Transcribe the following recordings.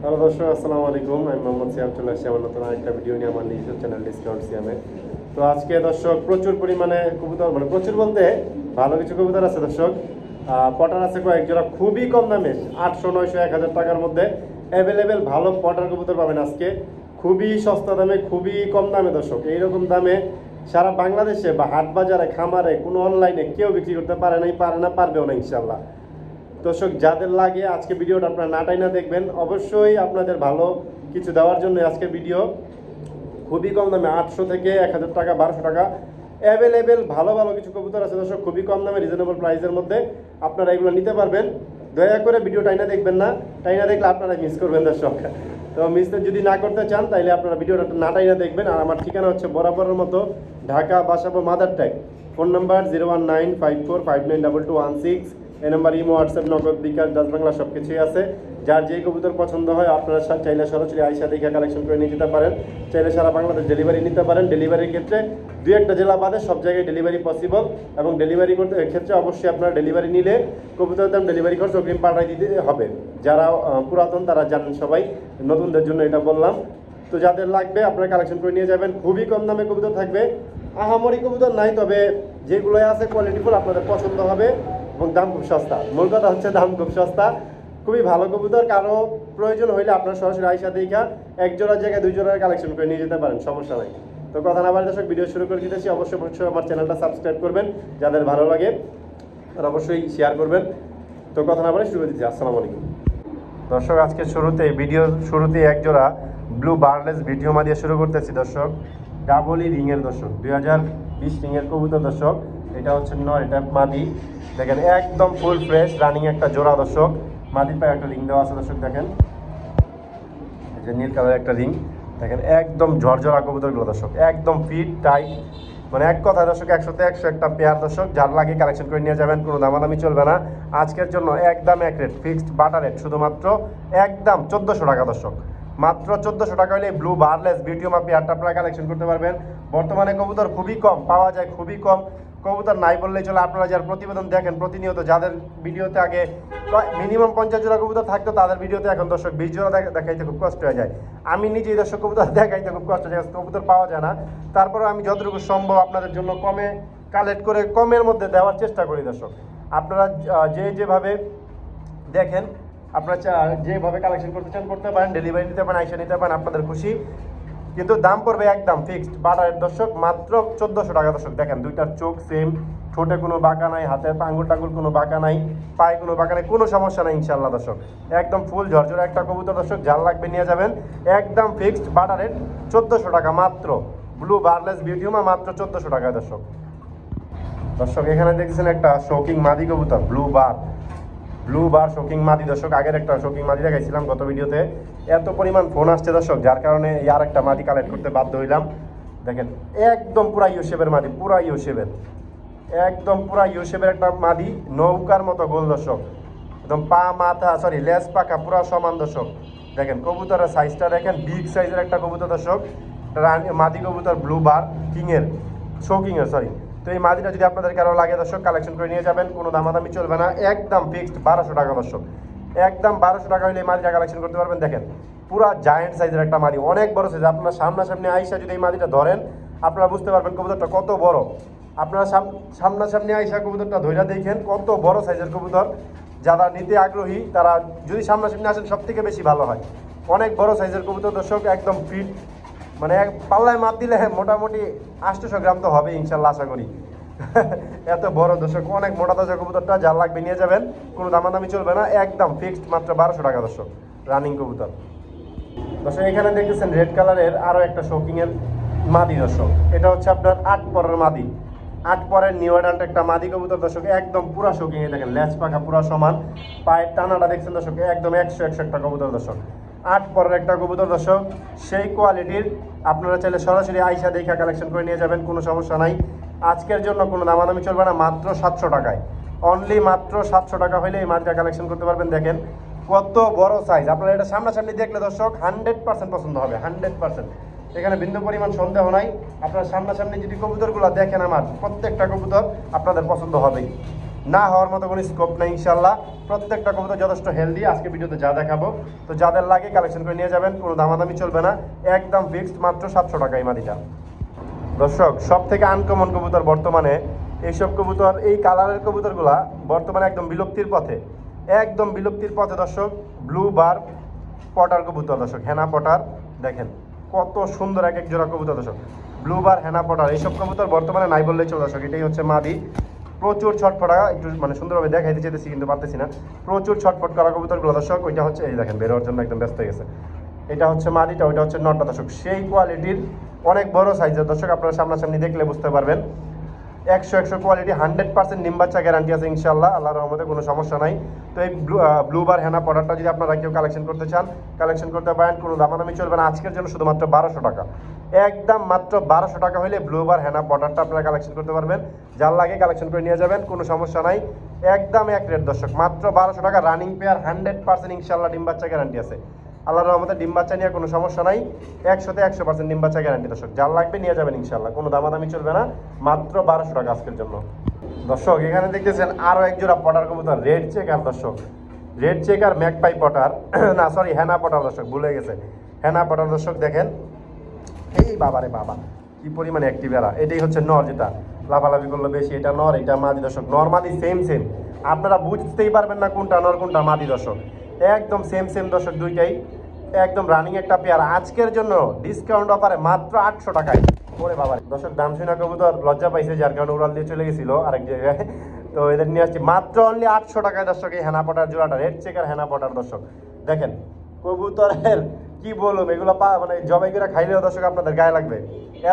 Hello দর্শক, আসসালামু আলাইকুম। আমি মোহাম্মদ সিয়াম, চলে আসছি আমার নতুন আরেকটা ভিডিও নিয়ে আমার নিজস্ব চ্যানেল ডিসকাউন্ট সিয়ামে। তো আজকে দর্শক প্রচুর পরিমাণে কবুতর, মানে প্রচুর বলতে ভালো কিছু কবুতর আছে দর্শক। পটার আছে কয়েক জোড়া, খুবই কম দামে 800, 900, 1000 টাকার মধ্যে অ্যাভেলেবেল ভালো পটার কবুতর পাবেন আজকে খুবই সস্তা দামে, খুবই কম দামে দর্শক। এইরকম দামে সারা বাংলাদেশে বা হাট বাজারে, খামারে, কোনো অনলাইনে কেউ বিক্রি করতে পারে না, পারবেও না ইনশাল্লাহ। দর্শক যাদের লাগে আজকে ভিডিওটা আপনারা নাটাই না দেখবেন, অবশ্যই আপনাদের ভালো কিছু দেওয়ার জন্য আজকের ভিডিও। খুবই কম দামে 800 থেকে 1000 টাকা, 1200 টাকা অ্যাভেলেবেল ভালো ভালো কিছু কবুতর আছে দর্শক, খুবই কম দামে রিজনেবল প্রাইসের মধ্যে আপনারা এগুলো নিতে পারবেন। দয়া করে ভিডিও টাইনা দেখবেন না, টাইনা দেখলে আপনারা মিস করবেন দর্শক। তো মিস যদি না করতে চান তাহলে আপনারা ভিডিওটা না টাইনা দেখবেন। আর আমার ঠিকানা হচ্ছে বরাবরের মতো ঢাকা বাসাবো মাদার ট্যাগ। Phone number 01954592216। এই নাম্বার ইমো, হোয়াটসঅ্যাপ, নগদ, বিকাশ, ডাচ বাংলা সব কিছুই আছে। যার যে কবুতর পছন্দ হয় আপনারা চাইলে সরাসরি আইসা দেখে কালেকশন করে নিয়ে যেতে পারেন। চাইলে সারা বাংলাদেশ ডেলিভারি নিতে পারেন। ডেলিভারির ক্ষেত্রে 2-1টা জেলা বাদে সব জায়গায় ডেলিভারি পসিবল। এবং ডেলিভারি করতে ক্ষেত্রে অবশ্যই আপনারা ডেলিভারি নিলে কবুতরের দাম, ডেলিভারি খরচ অগ্রিম পাঠাই দিতে হবে। যারা পুরাতন তারা জানেন সবাই, নতুনদের জন্য এটা বললাম। তো যাদের লাগবে আপনারা কালেকশন করে নিয়ে যাবেন। খুবই কম দামে কবুতর থাকবে, আহামরি কবুতর নাই, তবে যেগুলো আছে কোয়ালিটিফুল আপনাদের পছন্দ হবে এবং দাম খুব সস্তা। মূল কথা হচ্ছে দাম খুব সস্তা, খুবই ভালো কবুতর। কারো প্রয়োজন হইলে আপনার সরাসরি আইসা দেখা 1 জোড়ার জায়গায় 2 জোড়ার কালেকশন করে নিয়ে যেতে পারেন, সমস্যা নাই। তো কথা না বলে দর্শক ভিডিও শুরু করে দিতেছি। অবশ্যই আমার চ্যানেলটা সাবস্ক্রাইব করবেন যাদের ভালো লাগে, আর অবশ্যই শেয়ার করবেন। তো কথা না বলে শুরু করে দিচ্ছি। আসসালামু আলাইকুম দর্শক। আজকে শুরুতে 1 জোড়া ব্লু বার্লেস ভিডিও মা দিয়ে শুরু করতেছি দর্শক। ডাবলি রিংয়ের দর্শক, 2020 রিংয়ের কবুতর দর্শক। এটা হচ্ছে নয়, এটা মাদি। দেখেন একদম ফুল ফ্রেশ রানিং একটা জোড়া দর্শক। মাদির পায়ে একটা রিং দেওয়া আছে দর্শক, দেখেন এই যে নীল কালার একটা রিং। দেখেন একদম ঝরঝরা কবুতরগুলো দর্শক, একদম ফিট টাইট, মানে এক কথা দর্শক 100-তে 100 একটা পেয়ার দর্শক। যার লাগে কালেকশন করে নিয়ে যাবেন, কোনো দামাদামি চলবে না। আজকের জন্য একদম এক রেট, ফিক্সড বাটার রেট, শুধুমাত্র একদম 1400 টাকা দর্শক। মাত্র 1400 টাকা হলে ব্লু বার্লেস বিউটিউমা পেয়ারটা আপনারা কালেকশন করতে পারবেন। বর্তমানে কবুতর খুবই কম পাওয়া যায়, খুবই কম কবুতর নাই বললেই চলে। আপনারা যার প্রতিবেদন দেখেন প্রতিনিয়ত, যাদের ভিডিওতে আগে মিনিমাম 50 জোড়া কবুতর থাকতো, তাদের ভিডিওতে এখন দর্শক 20 জোড়া দেখাইতে খুব কষ্ট হয়ে যায়। আমি নিজেই দর্শক কবুতর দেখাইতে খুব কষ্ট হয়ে যায়, কবুতর পাওয়া যায় না। তারপরে আমি যতটুকু সম্ভব আপনাদের জন্য কমে কালেক্ট করে কমের মধ্যে দেওয়ার চেষ্টা করি দর্শক। আপনারা যেভাবে দেখেন, আপনারা যেভাবে কালেকশন করতে চান করতে পারেন, ডেলিভারি নিতে পারেন, আইসা নিতে পারেন, আপনাদের খুশি। কিন্তু দাম পড়বে একদম ফিক্সড বাটারের দর্শক, মাত্র 1400 টাকা দর্শক। দেখেন দুইটার চোখ সেম, ঠোঁটে কোনো বাঁকা নাই, হাতের আঙ্গুল টাঙ্গুল কোনো বাঁকা নাই, পায়ে কোনো বাঁকা নাই, কোনো সমস্যা নাই ইনশাল্লাহ দর্শক। একদম ফুল ঝরঝরে একটা কবুতর দর্শক, যার লাগবে নিয়ে যাবেন। একদম ফিক্সড বাটারের 1400 টাকা মাত্র। ব্লু বার্লেস বিউটিউমা মাত্র 1400 টাকা দর্শক। দর্শক এখানে দেখছেন একটা শৌকিং মাদি কবুতর, ব্লু বার শৌকিং মাদি দর্শক। আগের একটা শৌকিং মাদি দেখাইছিলাম গত ভিডিওতে। এত পরিমাণ ফোন আসছে দর্শক, যার কারণে আর একটা মাদি কালেক্ট করতে বাধ্য হইলাম। দেখেন একদম পুরা ইউশেপের মাদি, পুরা ইউশেপের, একদম পুরা ইউশেপের একটা মাদি, নৌকার মতো গোল দর্শক। একদম পা মাথা লেজ পাখা পুরা সমান দর্শক। দেখেন কবুতরের সাইজটা দেখেন, বিগ সাইজের একটা কবুতর দর্শক। মাদি কবুতর ব্লু বার শৌকিংয়ের তো এই মাদিটা যদি আপনাদের কারো লাগে দর্শক, কালেকশন করে নিয়ে যাবেন, কোনো দামাদামি চলবে না। একদম ফিক্সড 1200 টাকা দর্শক। একদম 1200 টাকা হলে এই মাদিটা কালেকশন করতে পারবেন। দেখেন পুরা জায়েন্ট সাইজের একটা মাদি, অনেক বড় সাইজ। আপনারা সামনাসামনি আইসা যদি এই মাদিটা ধরেন, আপনারা বুঝতে পারবেন কবুতরটা কত বড়। আপনারা সামনাসামনি আইসা কবুতরটা ধৈর্য দেখেন, কত বড় সাইজের কবুতর। যারা নিতে আগ্রহী তারা যদি সামনাসামনি আসেন সব থেকে বেশি ভালো হয়। অনেক বড় সাইজের কবুতর দর্শক, একদম ফিট, মানে এক পাল্লায় মাপ দিলে মোটামুটি 800 গ্রাম তো হবে ইনশাল্লাহ, আশা করি। এত বড় দর্শক, অনেক মোটা তাজা কবুতরটা, যার লাগবে নিয়ে যাবেন, কোনো দামাদামি চলবে না। একদম ফিক্সড মাত্র 1200 টাকা দর্শক, রানিং কবুতর দর্শক। এখানে দেখতেছেন রেড কালারের আরও একটা শৌকিংয়ের মাদি দর্শক। এটা হচ্ছে আপনার 8 পরের মাদি, 8 পরের নিউ অ্যাডাল্ট একটা মাদি কবুতর দর্শক। একদম পুরা শৌকিংয়ে দেখেন, লেজ পাখা পুরা সমান, পায়ের টানাটা দেখছেন দর্শক, একদম 100 একটা কবুতর দর্শক। 8 পরের একটা কবুতর দর্শক, সেই কোয়ালিটির। আপনারা চাইলে সরাসরি আইসা দেখা কালেকশন করে নিয়ে যাবেন, কোনো সমস্যা নাই। আজকের জন্য কোনো দামাদামি চলবে না, মাত্র 700 টাকায়, অনলি মাত্র 700 টাকা হলে এই মাদিটা কালেকশন করতে পারবেন। দেখেন কত বড় সাইজ, আপনারা এটা সামনাসামনি দেখলে দর্শক 100% পছন্দ হবে, 100%। এখানে বিন্দু পরিমাণ সন্দেহ নাই। আপনারা সামনাসামনি যদি কবুতরগুলো দেখেন, আমার প্রত্যেকটা কবুতর আপনাদের পছন্দ হবেই। না হওয়ার মতো কোনো স্কোপ নেই ইনশাল্লাহ। প্রত্যেকটা কবুতর যথেষ্ট হেলদি। আজকে ভিডিওতে যা দেখাবো, তো যাদের লাগে কালেকশন করে নিয়ে যাবেন, কোনো দামাদামি চলবে না, একদম ফিক্সড মাত্র 700 টাকা এই মাদিটা। দর্শক, সব থেকে আনকমন কবুতর বর্তমানে এইসব কবুতর, এই কালারের কবুতরগুলা বর্তমানে একদম বিলুপ্তির পথে, একদম বিলুপ্তির পথে দর্শক। ব্লু বার পটার কবুতর দর্শক, হেনা পটার, দেখেন কত সুন্দর এক এক জোড়া কবুতর দর্শক। ব্লু বার, হেনা পটার, এইসব কবুতর বর্তমানে নাই বললেই চলে দর্শক। এটাই হচ্ছে মাদি, প্রচুর ছটফটা, একটু মানে সুন্দরভাবে দেখাইতে চেয়েছি কিন্তু পারতেছি না। প্রচুর ছটফট করা কবুতরগুলো দর্শক। ওইটা হচ্ছে, এই দেখেন বেরোর জন্য একদম ব্যস্ত হয়ে গেছে। এটা হচ্ছে মাদিটা, ওইটা হচ্ছে নটটা দর্শক। সেই কোয়ালিটির অনেক বড় সাইজের দর্শক, আপনারা সামনাসামনি দেখলে বুঝতে পারবেন। 100 কোয়ালিটি, 100% ডিম বাচ্চা গ্যারান্টি আছে ইনশাল্লাহ, আল্লাহর রহমতে কোনো সমস্যা নাই। তো এই ব্লু বার হেনা পটারটা যদি আপনারা কেউ কালেকশন করতে চান, কালেকশন করতে পারেন, কোনো দামাদামি চলবে না। আজকের জন্য শুধুমাত্র 1200 টাকা, একদম মাত্র 1200 টাকা হলে ব্লু বার হেনা পটারটা আপনারা কালেকশন করতে পারবেন। যার লাগে কালেকশন করে নিয়ে যাবেন, কোনো সমস্যা নাই, একদম এক রেট দর্শক, মাত্র 1200 টাকা। রানিং পেয়ার, 100% ইনশাল্লাহ ডিম বাচ্চা গ্যারান্টি আছে, আল্লাহর রহমতে ডিম বাচ্চা নিয়ে কোনো সমস্যা নাই। 100% ডিম বাচ্চা গ্যারান্টি দর্শক। যার লাগবে নিয়ে যাবেন ইনশাল্লাহ, কোনো দামাদামি চলবে না, মাত্র 1200 টাকা আজকের জন্য। দর্শক, এখানে দেখতেছেন আরও এক জোড়া পটার কবুতর, রেড চেকার দর্শক। রেড চেকার ম্যাকপাই পটার, না সরি হেনা পটার দর্শক, ভুলে গেছে, হেনা পটার দর্শক। দেখেন এই বাবারে বাবা, কি পরিমাণে অ্যাক্টিভ এরা। এটাই হচ্ছে নর, যেটা লাফালাফি করলো বেশি, এটা নর, এটা মাদি দর্শক। নর মাদি সেম সেম, আপনারা বুঝতেই পারবেন না কোনটা নর কোনটা মাদি দর্শক, একদম সেম সেম দর্শক, দুইটাই একদম রানিং একটা পেয়ার। আজকের জন্য ডিসকাউন্ট অফারে মাত্র 800 টাকায়। ওরে বাবা দর্শক, দাম শুনে কবুতর লজ্জা পাইছে, যার কারণে উড়াল দিয়ে চলে গেছিল আরেক জায়গায়। তো এদের নিয়ে আসছি মাত্র অনলি 800 টাকায় দর্শক, এই হেনা পটার জোড়াটা, রেড চেকার হেনা পটার দর্শক। দেখেন কবুতরের কি বলুম, এগুলো মানে জবাই করে খাইলেও দর্শক আপনাদের গায়ে লাগবে,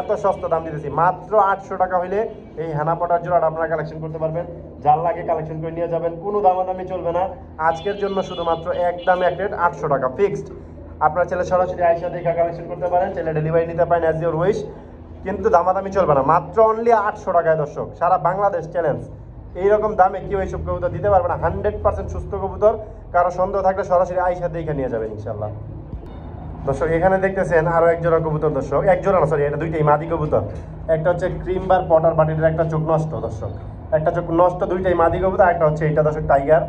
এত সস্তা দাম দিতেছি। মাত্র 800 টাকা হইলে এই হেনা পটার জোড়াটা আপনারা কালেকশন করতে পারবেন। যার লাগে কালেকশন করে নিয়ে যাবেন, কোনো দামাদামি চলবে না। আজকের জন্য শুধুমাত্র একদম এক রেট, 800 টাকা ফিক্সড। আপনার ছেলে সরাসরি আইসা দেখা কালেকশন করতে পারেন, ছেলে ডেলিভারি নিতে পারেন অ্যাজ ইউর উইশ, কিন্তু দামাদামি চলবে না। মাত্র অনলি 800 টাকায় দর্শক, সারা বাংলাদেশ চ্যালেঞ্জ। এইরকম দামে কেউ এইসব কবুতর দিতে পারবে না, 100% সুস্থ কবুতর। কারো সন্দেহ থাকলে সরাসরি আইসা দেখে নিয়ে যাবেন ইনশাল্লাহ। দর্শক, এখানে দেখতেছেন আরও এক জোড়া কবুতর দর্শক, এক জোড়া না সরি, এটা দুইটাই মাদি কবুতর। একটা হচ্ছে ক্রিম বার পটার বাটির, একটা চোখ নষ্ট দর্শক, একটা চোখ নষ্ট, দুইটাই মাদি কবুতর। একটা হচ্ছে এটা দর্শক টাইগার,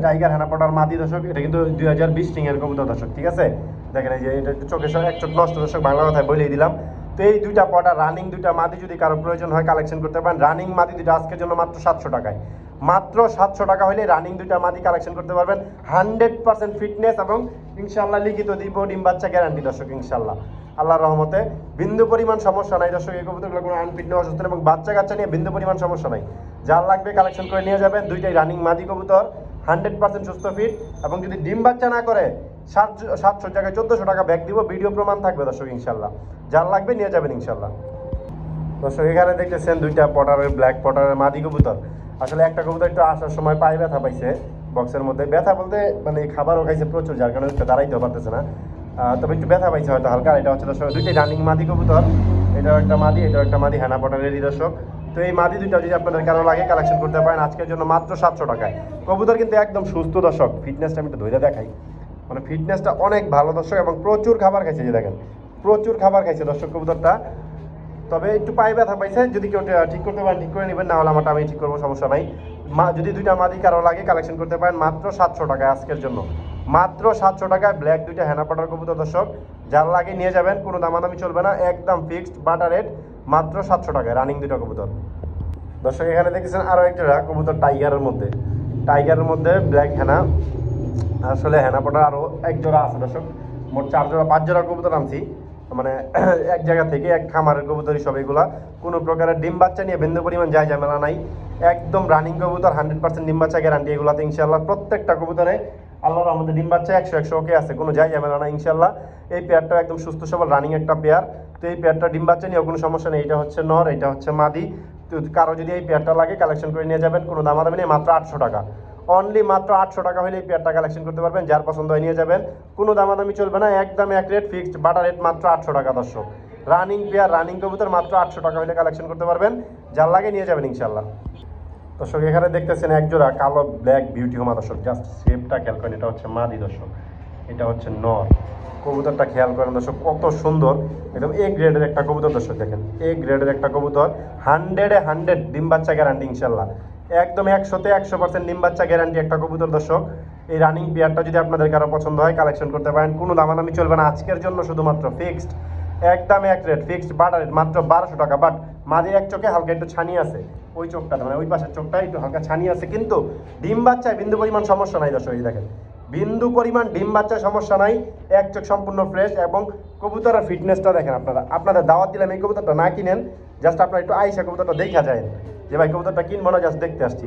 টাইগার হেনা পটার মাদি দর্শক। এটা কিন্তু 2020 টিংয়ের কবুতর দর্শক, ঠিক আছে। দেখেন এই যে এটা চোখের সঙ্গে এক চোখ নষ্ট দর্শক, বাংলা কথায় বলেই দিলাম। তো এই দুইটা পটা রানিং, দুইটা মাদি যদি কারো প্রয়োজন হয় কালেকশন করতে পারেন। রানিং মাদি দুইটা আজকের জন্য মাত্র 700 টাকায়, মাত্র 700 টাকা হলে রানিং দুইটা মাদি কালেকশন করতে পারবেন। 100% ফিটনেস এবং ইনশাল্লাহ লিখিত দিব ডিম বাচ্চা গ্যারান্টি দর্শক ইনশাল্লাহ, আল্লাহর রহমতে। বিন্দু পরিমাণ সমস্যা নাই দর্শক, এই কবুতরগুলো কোনো আনফিট নেওয়া অসুস্থ এবং বাচ্চা কাচ্চা নিয়ে বিন্দু পরিমাণ সমস্যা নাই। যার লাগবে কালেকশন করে নিয়ে যাবেন। দুইটাই রানিং মাদি কবুতর, 100% সুস্থ ফিট, এবং যদি ডিম বাচ্চা না করে 700 টাকায় 1400 টাকা ব্যাক দিব, ভিডিও প্রমাণ থাকবে দর্শক ইনশাল্লাহ। যার লাগবে নিয়ে যাবেন ইনশাল্লাহ। দর্শক, এখানে দেখতেছেন দুইটা পটারের, ব্ল্যাক পটারের মাদি কবুতর। আসলে একটা কবুতর একটু আসার সময় পায়ে ব্যথা পাইছে, বক্সের মধ্যে ব্যথা বলতে মানে খাবারও খাইছে প্রচুর, যার কারণে একটু দাঁড়াইতেও পারতেছে না, তবে একটু ব্যথা পাইছে হয়তো হালকা। এটা হচ্ছে দর্শক দুইটাই রানিং মাদি কবুতর, এটাও একটা মাদি, এটাও একটা মাদি, হেনা পটারেরই দর্শক। তো এই মাদি দুইটা যদি আপনাদের কারো লাগে কালেকশন করতে পারেন আজকের জন্য মাত্র 700 টাকায়। কবুতর কিন্তু একদম সুস্থ দর্শক, ফিটনেসটা আমি একটু ধরে দেখাই, মানে ফিটনেসটা অনেক ভালো দর্শক, এবং প্রচুর খাবার খাইছে, যে দেখেন প্রচুর খাবার খাইছে দর্শক কবুতরটা। তবে একটু পায়ে ব্যথা পাইছে, যদি কেউ ঠিক করতে পারেন ঠিক করে নেবেন, না হলে আমারটা আমি ঠিক করবো, সমস্যা নাই। যদি দুইটা মাদি কারো লাগে কালেকশন করতে পারেন মাত্র 700 টাকায় আজকের জন্য, মাত্র 700 টাকায় ব্ল্যাক দুইটা হেনা পটার কবুতর দর্শক। যার লাগে নিয়ে যাবেন, কোনো দামাদামি চলবে না, একদম ফিক্সড বাটার রেট, মাত্র 700 টাকায় রানিং দুইটা কবুতর দর্শক। এখানে দেখতেছেন আরও এক জোড়া কবুতর টাইগারের মধ্যে, টাইগারের মধ্যে ব্ল্যাক হেনা, আসলে হেনা পটার আরও এক জোড়া আছে দর্শক। মোট 4 জোড়া 5 জোড়া কবুতর আনছি, মানে এক জায়গা থেকে, এক খামারের কবুতরই সব এগুলা। কোনো প্রকারের ডিম বাচ্চা নিয়ে বিন্দু পরিমাণ যায় ঝামেলা নাই, একদম রানিং কবুতর, 100% ডিম বাচ্চা গ্যারান্টি এগুলাতে ইনশাল্লাহ। প্রত্যেকটা কবুতরে আল্লাহর আমাদের ডিম বাচ্চা 100 ওকে আছে, কোনো যায় ঝামেলা না ইনশাল্লাহ। এই পেয়ারটা একদম সুস্থ সবল রানিং একটা পেয়ার। তো এই পেয়ারটা ডিম বাচ্চা নিয়েও কোনো সমস্যা নেই। এটা হচ্ছে নর, এটা হচ্ছে মাদি। তো কারো যদি এই পেয়ারটা লাগে কালেকশন করে নিয়ে যাবেন, কোনো দামাদামি নেই, মাত্র 800 টাকা, অনলি মাত্র 800 টাকা হলে এই পেয়ারটা কালেকশন করতে পারবেন। যার পছন্দ হয় নিয়ে যাবেন, কোনো দামাদামি চলবে না, একদম এক রেট ফিক্সড বাটার রেট, মাত্র 800 টাকা দর্শক। রানিং পেয়ার, রানিং কবুতর, মাত্র 800 টাকা হলে কালেকশন করতে পারবেন। যার লাগে নিয়ে যাবেন ইনশাল্লাহ। দর্শক, এখানে দেখতেছেন এক জোড়া কালো ব্ল্যাক বিউটি হোমা দর্শক, জাস্ট শেপটা খেয়াল করেন, এটা হচ্ছে মাদি দর্শক, এটা হচ্ছে নর। কবুতরটা খেয়াল করেন দর্শক, কত সুন্দর, একদম এ গ্রেডের একটা কবুতর দর্শক। দেখেন এ গ্রেডের একটা কবুতর, 100-এ 100 ডিম বাচ্চা গ্যারান্টি ইনশাল্লাহ। একদম 100% ডিম বাচ্চা গ্যারান্টি একটা কবুতর দর্শক। এই রানিং পেয়ারটা যদি আপনাদের কারো পছন্দ হয় কালেকশন করতে পারেন, কোনো দামাদামি চলবে না আজকের জন্য, শুধুমাত্র ফিক্সড একদম এক রেট, ফিক্সড বাটার রেট মাত্র 1200 টাকা। বাট মাঝে এক চোখে হালকা একটু ছানি আছে, ওই চোখটা মানে ওই পাশের চোখটা একটু হালকা ছানি আছে, কিন্তু ডিম বাচ্চায় বিন্দু পরিমাণ সমস্যা নাই দর্শক। এই দেখেন বিন্দু পরিমাণ ডিম বাচ্চায় সমস্যা নাই, এক চোখ সম্পূর্ণ ফ্রেশ। এবং কবুতরের ফিটনেসটা দেখেন আপনারা, আপনাদের দাওয়াত দিলাম এই কবুতরটা না কিনেন, জাস্ট আপনারা একটু আইসা কবুতরটা দেখা যায় যে ভাই কবুতরটা কিনবো না, জাস্ট দেখতে আসছি,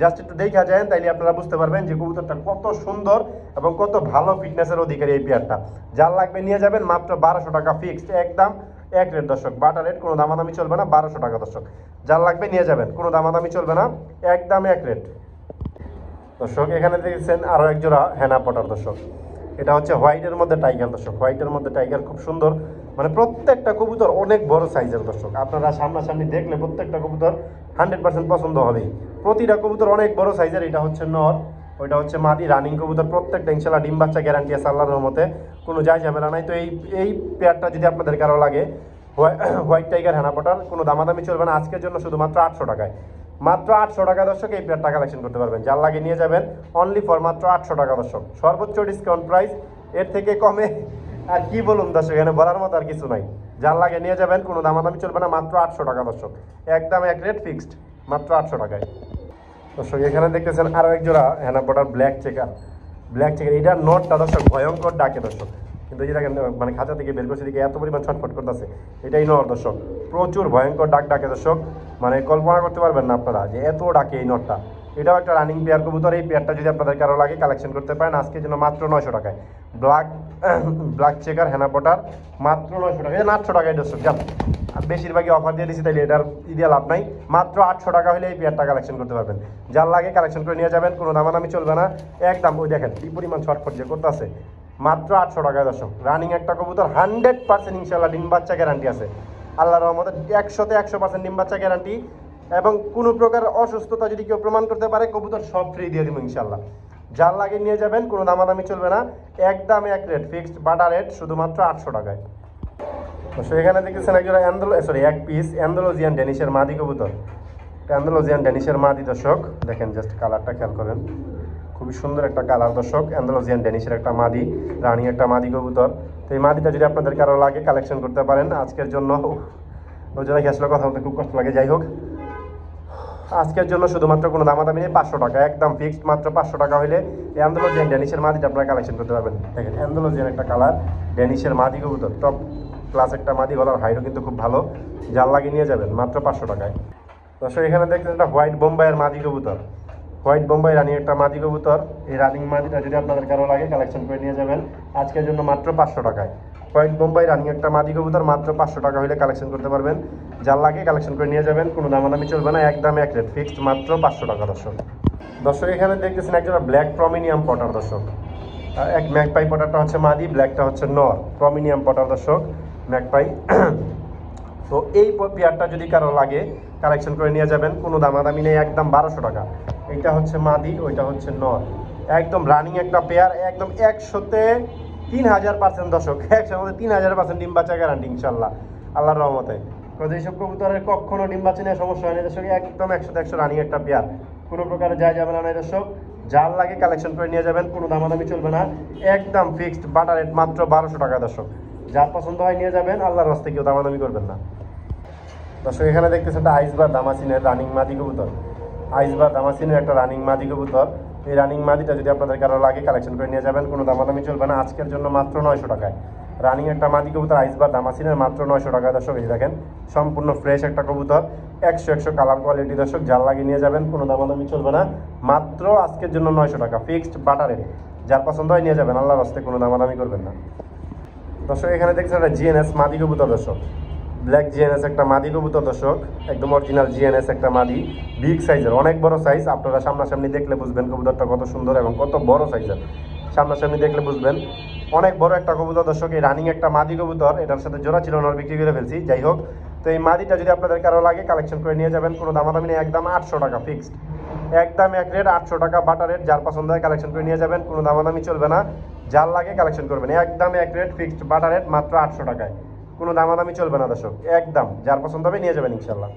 জাস্ট একটু দেখা যায়, তাইলে আপনারা বুঝতে পারবেন যে কবুতরটা কত সুন্দর এবং কত ভালো ফিটনেসের অধিকারী এই পেয়ারটা। যার লাগবে নিয়ে যাবেন, মাত্র 1200 টাকা ফিক্সড একদম এক রেট দর্শক, বাটার রেট, কোনো দামাদামি চলবে না, 1200 টাকা দর্শক। যার লাগবে নিয়ে যাবেন, কোনো দামাদামি চলবে না, একদম এক রেট দর্শক। এখানে দেখছেন আরও এক জোড়া হেনা পটার দর্শক, এটা হচ্ছে হোয়াইটের মধ্যে টাইগার দর্শক, হোয়াইটের মধ্যে টাইগার, খুব সুন্দর, মানে প্রত্যেকটা কবুতর অনেক বড় সাইজের দর্শক। আপনারা সামনাসামনি দেখলে প্রত্যেকটা কবুতর 100% পছন্দ হবেই, প্রতিটা কবুতর অনেক বড় সাইজের। এটা হচ্ছে নর, ওইটা হচ্ছে মাদি, রানিং কবুতর, প্রত্যেকটা ইনশাল্লাহ ডিম বাচ্চা গ্যারান্টি আছে আল্লাহর রহমতে, কোনো যায় ঝামেলা নাই। তো এই পেয়ারটা যদি আপনাদের কারো লাগে, হোয়াইট টাইগার হেনা পটার, কোনো দামাদামি চলবে না আজকের জন্য, শুধুমাত্র 800 টাকায়, মাত্র 800 টাকা দর্শক এই পেয়ারটা কালেকশন করতে পারবেন। যার লাগে নিয়ে যাবেন অনলি ফর মাত্র 800 টাকা দর্শক, সর্বোচ্চ ডিসকাউন্ট প্রাইস, এর থেকে কমে আর কি বলুন দর্শক, এখানে বলার মতো আর কিছু নাই। যার লাগে নিয়ে যাবেন, কোনো দামাদামি চলবে না, মাত্র 800 টাকা দর্শক, একদম এক রেট ফিক্সড, মাত্র 800 টাকায় দর্শক। এখানে দেখতেছেন আরও এক জোড়া হেনা পটার ব্ল্যাক চেকার, ব্ল্যাক চেকার, এটার নটটা দর্শক ভয়ঙ্কর ডাকে দর্শক, কিন্তু এই দেখেন মানে খাঁচা থেকে বের করছে দিকে এত পরিমাণ ছটফট করতেছে, এটাই নট দর্শক, প্রচুর ভয়ঙ্কর ডাক ডাকে দর্শক, মানে কল্পনা করতে পারবেন না আপনারা যে এত ডাকে এই নটটা। এটাও একটা রানিং পেয়ার কবুতর, এই পেয়ারটা যদি আপনাদের কারো লাগে কালেকশন করতে পারেন আজকের জন্য মাত্র 900 টাকায়, ব্ল্যাক চেকার হেনা পটার, মাত্র 900 টাকা, 800 টাকায় দর্শক। যান আর বেশিরভাগই অফার দিয়ে দিচ্ছি, তাইলে এটার দিয়ে লাভ নাই, মাত্র 800 টাকা হলে এই পেয়ারটা কালেকশন করতে পারবেন। যার লাগে কালেকশন করে নিয়ে যাবেন, কোনো দামাদামি চলবে না, একদম ওই দেখেন কি পরিমাণ ছটফট যে করতেছে, মাত্র 800 টাকায় দর্শক। রানিং একটা কবুতর, 100% ইনশাল্লাহ ডিম বাচ্চা গ্যারান্টি আছে আল্লাহর রহমতে, 100% ডিম বাচ্চা গ্যারান্টি, এবং কোনো প্রকার অসুস্থতা যদি কেউ প্রমাণ করতে পারে কবুতর সব ফ্রি দিয়ে দিব ইনশাল্লাহ। যার লাগে নিয়ে যাবেন, কোনো দামাদামি চলবে না, একদম এক রেট ফিক্সড বাটার রেট, শুধুমাত্র 800 টাকায়। তো সেখানে দেখেছেন একজন এক পিস অ্যান্ডালুজিয়ান ডেনিশের মাদি কবুতর, অ্যান্ডালুজিয়ান ডেনিশের মাদি দর্শক, দেখেন জাস্ট কালারটা খেয়াল করেন, খুবই সুন্দর একটা কালার দর্শক, অ্যান্ডালুজিয়ান ডেনিশের একটা মাদি, রানিং একটা মাদি কবুতর। তো এই মাদিটা যদি আপনাদের কারো লাগে কালেকশন করতে পারেন আজকের জন্য, ওই জন্য আসলে কথা বলতে খুব কষ্ট লাগে, যাই হোক আজকের জন্য শুধুমাত্র কোনো দামাদামি নেই, 500 টাকা একদম ফিক্সড, মাত্র 500 টাকা হলে অ্যান্ডালুজিয়ান ডেনিশের মাদিটা আপনারা কালেকশন করতে পারবেন। দেখেন অ্যান্ডালুজিয়ান একটা কালার, ডেনিশের মাদি কবুতর, টপ ক্লাস একটা মাদি, গলার হাইটও কিন্তু খুব ভালো, জাল লাগিয়ে নিয়ে যাবেন মাত্র 500 টাকায় দর্শক। এখানে দেখছেন একটা হোয়াইট বোম্বাইয়ের মাদি কবুতর, হোয়াইট বোম্বাই রানিং একটা মাদি কবুতর, এই রানিং মাদিটা যদি আপনাদের কারো লাগে কালেকশন করে নিয়ে যাবেন আজকের জন্য মাত্র 500 টাকায়। হোয়াইট বোম্বাই রানিং একটা মাদি কবুতর, মাত্র 500 টাকা হলে কালেকশন করতে পারবেন। যার লাগে কালেকশন করে নিয়ে যাবেন, কোনো দামাদামি চলবে না, একদম এক রেট ফিক্সড, মাত্র 500 টাকা দর্শক। দর্শক এখানে দেখতেছেন একজন ব্ল্যাক প্রমিনিয়াম পটার দর্শক, এক ম্যাকপাই পটারটা হচ্ছে মাদি, ব্ল্যাকটা হচ্ছে নর, প্রমিনিয়াম পটার দর্শক ম্যাকপাই। তো এই পেয়ারটা যদি কারো লাগে কালেকশন করে নিয়ে যাবেন, কোনো দামাদামি নেই, একদম 1200 টাকা। এইটা হচ্ছে মাদি, ওইটা হচ্ছে নর, একদম রানিং একটা পেয়ার, একদম 100-তে 3000% দর্শক, 100-তে 3000% ডিম বাচ্চা গ্যারান্টি ইনশাল্লাহ আল্লাহর রহমতে। তো এইসব কবুতরের কখনো ডিম বাচ্চা নিয়ে সমস্যা হয়নি দর্শক, একদম 100-তে 100 রানিং একটা পেয়ার, কোনো প্রকারে যায় যাবে না দর্শক। যার লাগে কালেকশন করে নিয়ে যাবেন, কোনো দামাদামি চলবে না, একদম ফিক্সড বাটার রেট, মাত্র 1200 টাকা দর্শক। যার পছন্দ হয় নিয়ে যাবেন, আল্লাহর রাস্তে কেউ দামাদামি করবেন না দর্শক। এখানে দেখতেছেন একটা আইসবার দামাসিনের রানিং মাদি কবুতর, আইসবার দামাসিনের একটা রানিং মাদি কবুতর, এই রানিং মাদিটা যদি আপনাদের কারো লাগে কালেকশন করে নিয়ে যাবেন, কোনো দামাদামি চলবে না আজকের জন্য, মাত্র 900 টাকায়। রানিং একটা মাদি কবুতর আইসবার দামাসিনের, মাত্র 900 টাকা দর্শক। এই দেখেন সম্পূর্ণ ফ্রেশ একটা কবুতর, 100 কালার কোয়ালিটি দর্শক, যার লাগিয়ে নিয়ে যাবেন, কোনো দামাদামি চলবে না, মাত্র আজকের জন্য 900 টাকা ফিক্সড বাটারে। যার পছন্দ হয় নিয়ে যাবেন, আল্লাহর রাস্তে কোনো দামাদামি করবেন না দর্শক। এখানে দেখছেন একটা জিএনএস মাদি কবুতর দর্শক, ব্ল্যাক জিএনএস একটা মাদি কবুতর দর্শক, একদম অরিজিনাল জিএনএস একটা মাদি, বিগ সাইজের, অনেক বড় সাইজ। আপনারা সামনাসামনি দেখলে বুঝবেন কবুতরটা কত সুন্দর এবং কত বড় সাইজের, সামনাসামনি দেখলে বুঝবেন, অনেক বড় একটা কবুতর দর্শক। এই রানিং একটা মাদি কবুতর, এটার সাথে জোড়া ছিল, নর বিক্রি করে ফেলছি, যাই হোক। তো এই মাদিটা যদি আপনাদের কারো লাগে কালেকশন করে নিয়ে যাবেন, কোনো দামাদামি নেই, একদম 800 টাকা ফিক্সড, একদম এক রেট 800 টাকা বাটার রেট। যার পছন্দ হয় কালেকশন করে নিয়ে যাবেন, কোনো দামাদামি চলবে না, যার লাগে কালেকশন করবেন, একদম এক রেট ফিক্সড বাটার রেট, মাত্র 800 টাকায়, কোনো দামাদামি চলবে না দর্শক, একদম যার পছন্দ হবে নিয়ে যাবেন ইনশাল্লাহ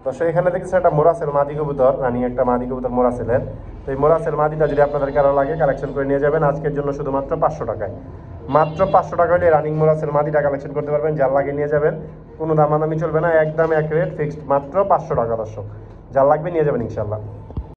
তো এখানে দেখছি একটা মোরাসেল মাদি কবুতর, রানিং একটা মাদি কবুতর মোরাসেলের। তো এই মোরাসেল মাদিটা যদি আপনাদের কারো লাগে কালেকশন করে নিয়ে যাবেন আজকের জন্য শুধুমাত্র 500 টাকায়। মাত্র 500 টাকা হলে রানিং মোরাসেল মাদিটা কালেকশন করতে পারবেন, যার লাগে নিয়ে যাবেন, কোনো দামাদামি চলবে না, একদম এক রেট ফিক্সড মাত্র 500 টাকা দর্শক, যার লাগবে নিয়ে যাবেন ইনশাল্লাহ।